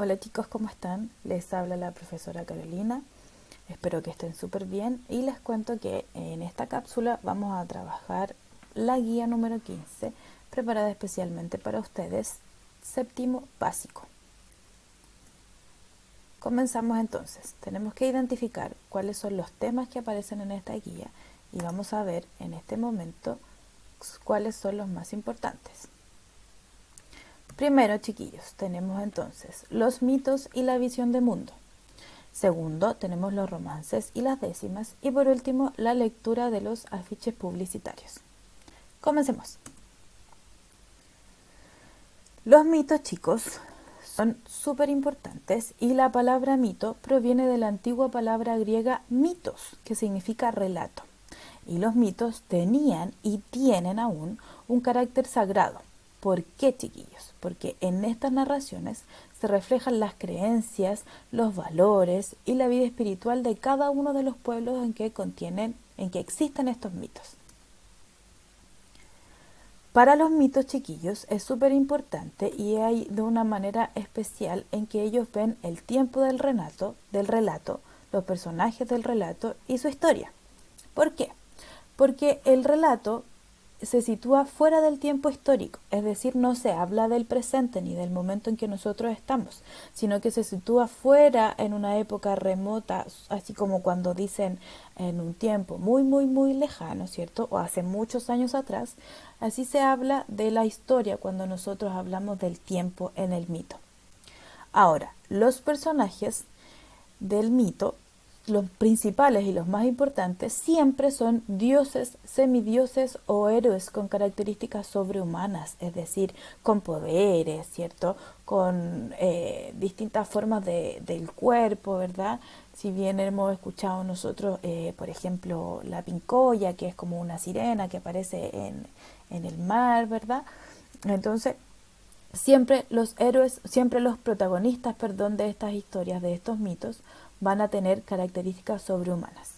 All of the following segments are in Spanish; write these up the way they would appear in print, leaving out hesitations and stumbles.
Hola chicos, ¿cómo están? Les habla la profesora Carolina. Espero que estén súper bien y les cuento que en esta cápsula vamos a trabajar la guía número 15, preparada especialmente para ustedes, séptimo básico. Comenzamos entonces. Tenemos que identificar cuáles son los temas que aparecen en esta guía y vamos a ver en este momento cuáles son los más importantes. Primero, chiquillos, tenemos entonces los mitos y la visión de mundo. Segundo, tenemos los romances y las décimas. Y por último, la lectura de los afiches publicitarios. Comencemos. Los mitos, chicos, son súper importantes y la palabra mito proviene de la antigua palabra griega mitos, que significa relato. Y los mitos tenían y tienen aún un carácter sagrado. ¿Por qué, chiquillos? Porque en estas narraciones se reflejan las creencias, los valores y la vida espiritual de cada uno de los pueblos en que existen estos mitos. Para los mitos, chiquillos, es súper importante y hay de una manera especial en que ellos ven el tiempo del relato, los personajes del relato y su historia. ¿Por qué? Porque el relato se sitúa fuera del tiempo histórico, es decir, no se habla del presente ni del momento en que nosotros estamos, sino que se sitúa fuera en una época remota, así como cuando dicen en un tiempo muy, muy, muy lejano, ¿cierto? O hace muchos años atrás, así se habla de la historia cuando nosotros hablamos del tiempo en el mito. Ahora, los personajes del mito, los principales y los más importantes, siempre son dioses, semidioses o héroes con características sobrehumanas, es decir, con poderes, ¿cierto? Con distintas formas del cuerpo, ¿verdad? Si bien hemos escuchado nosotros, por ejemplo, la pincoya, que es como una sirena que aparece en el mar, ¿verdad? Entonces, siempre los héroes, siempre los protagonistas, de estas historias, de estos mitos, van a tener características sobrehumanas.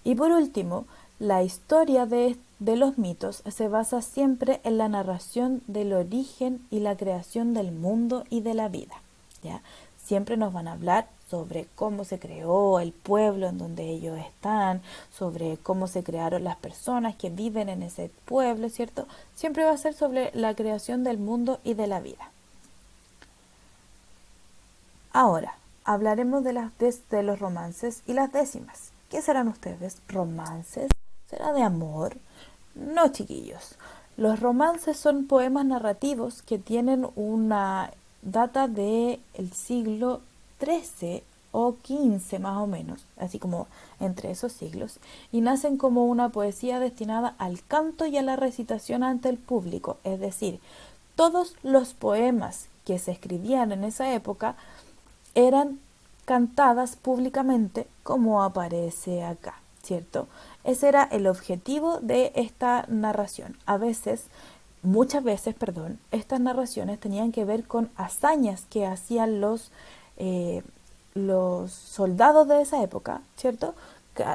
Y por último, la historia de los mitos se basa siempre en la narración del origen y la creación del mundo y de la vida, ¿ya? Siempre nos van a hablar sobre cómo se creó el pueblo en donde ellos están, sobre cómo se crearon las personas que viven en ese pueblo, ¿cierto? Siempre va a ser sobre la creación del mundo y de la vida. Ahora, hablaremos de los romances y las décimas. ¿Qué serán ustedes? ¿Romances? ¿Será de amor? No, chiquillos. Los romances son poemas narrativos que tienen una data del siglo XIII o XV más o menos, así como entre esos siglos, y nacen como una poesía destinada al canto y a la recitación ante el público, es decir, todos los poemas que se escribían en esa época eran cantadas públicamente como aparece acá, ¿cierto? Ese era el objetivo de esta narración. Muchas veces, estas narraciones tenían que ver con hazañas que hacían los soldados de esa época, ¿cierto? Que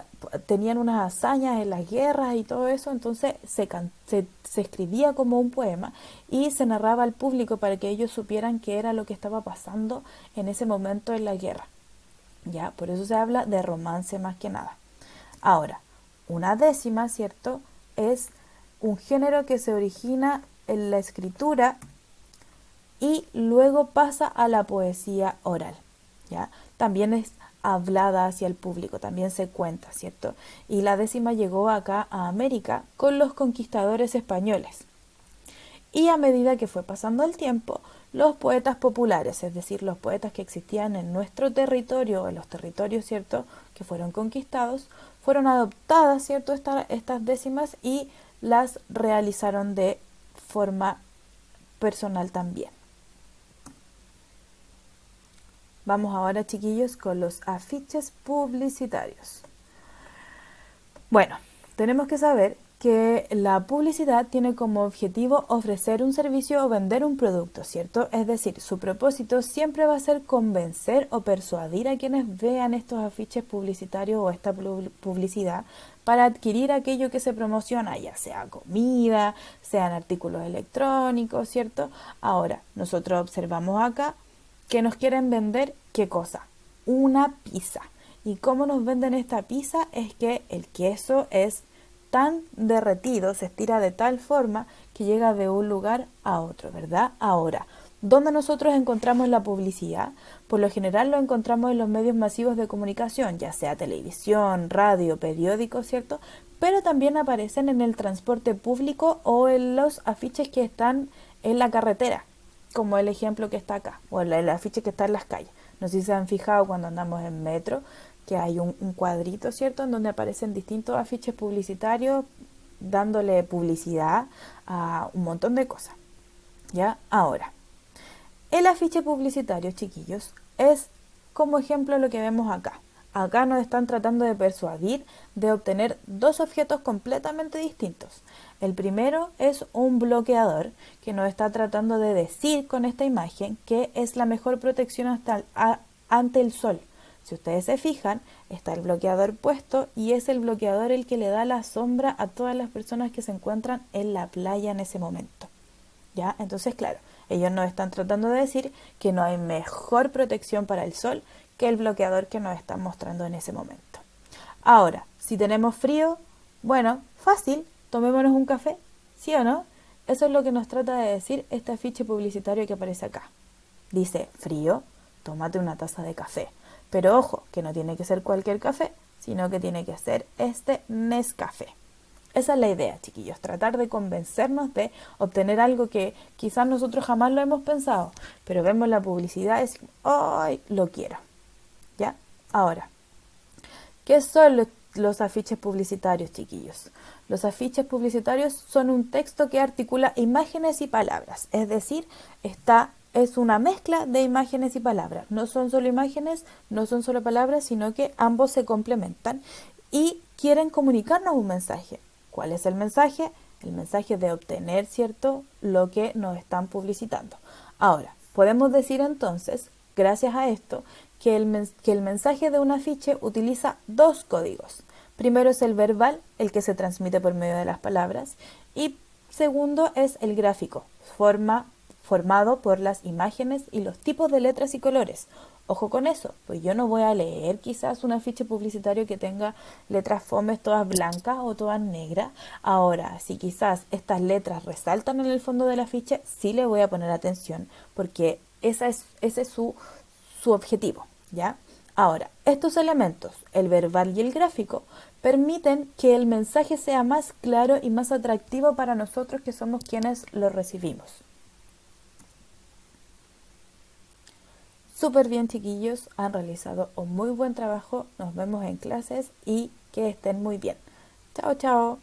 tenían unas hazañas en las guerras y todo eso, entonces se escribía como un poema y se narraba al público para que ellos supieran qué era lo que estaba pasando en ese momento en la guerra. ¿Ya? Por eso se habla de romance más que nada. Ahora, una décima, ¿cierto? Es un género que se origina en la escritura y luego pasa a la poesía oral, ¿ya? También es hablada hacia el público, también se cuenta, ¿cierto? Y la décima llegó acá a América con los conquistadores españoles. Y a medida que fue pasando el tiempo, los poetas populares, es decir, los poetas que existían en nuestro territorio, en los territorios, ¿cierto?, que fueron conquistados, fueron adoptadas, ¿cierto?, estas décimas y las realizaron de forma personal también. Vamos ahora, chiquillos, con los afiches publicitarios. Bueno, tenemos que saber que la publicidad tiene como objetivo ofrecer un servicio o vender un producto, ¿cierto? Es decir, su propósito siempre va a ser convencer o persuadir a quienes vean estos afiches publicitarios o esta publicidad para adquirir aquello que se promociona, ya sea comida, sean artículos electrónicos, ¿cierto? Ahora, nosotros observamos acá que nos quieren vender, ¿qué cosa? Una pizza. ¿Y cómo nos venden esta pizza? Es que el queso es tan derretido, se estira de tal forma que llega de un lugar a otro, ¿verdad? Ahora, ¿dónde nosotros encontramos la publicidad? Por lo general lo encontramos en los medios masivos de comunicación, ya sea televisión, radio, periódico, ¿cierto? Pero también aparecen en el transporte público o en los afiches que están en la carretera, como el ejemplo que está acá, o el afiche que está en las calles. No sé si se han fijado cuando andamos en metro, que hay un cuadrito, ¿cierto?, en donde aparecen distintos afiches publicitarios dándole publicidad a un montón de cosas. ¿Ya? Ahora, el afiche publicitario, chiquillos, es como ejemplo lo que vemos acá. Acá nos están tratando de persuadir de obtener dos objetos completamente distintos. El primero es un bloqueador que nos está tratando de decir con esta imagen que es la mejor protección ante el sol. Si ustedes se fijan, está el bloqueador puesto y es el bloqueador el que le da la sombra a todas las personas que se encuentran en la playa en ese momento. ¿Ya? Entonces, claro, ellos nos están tratando de decir que no hay mejor protección para el sol que el bloqueador que nos están mostrando en ese momento. Ahora, si tenemos frío, bueno, fácil, tomémonos un café, ¿sí o no? Eso es lo que nos trata de decir este afiche publicitario que aparece acá. Dice, frío, tómate una taza de café. Pero ojo, que no tiene que ser cualquier café, sino que tiene que ser este Nescafé. Esa es la idea, chiquillos, tratar de convencernos de obtener algo que quizás nosotros jamás lo hemos pensado, pero vemos la publicidad y decimos, ¡ay, lo quiero! ¿Ya? Ahora, ¿qué son los afiches publicitarios, chiquillos? Los afiches publicitarios son un texto que articula imágenes y palabras, es decir, es una mezcla de imágenes y palabras. No son solo imágenes, no son solo palabras, sino que ambos se complementan y quieren comunicarnos un mensaje. ¿Cuál es el mensaje? El mensaje de obtener, ¿cierto?, lo que nos están publicitando. Ahora, podemos decir entonces, gracias a esto, que el mensaje de un afiche utiliza dos códigos. Primero es el verbal, el que se transmite por medio de las palabras, y segundo es el gráfico, formado por las imágenes y los tipos de letras y colores. Ojo con eso, pues yo no voy a leer quizás un afiche publicitario que tenga letras fomes todas blancas o todas negras. Ahora, si quizás estas letras resaltan en el fondo del afiche, sí le voy a poner atención porque ese es su objetivo, ¿ya? Ahora, estos elementos, el verbal y el gráfico, permiten que el mensaje sea más claro y más atractivo para nosotros que somos quienes lo recibimos. Súper bien, chiquillos, han realizado un muy buen trabajo. Nos vemos en clases y que estén muy bien. Chao, chao.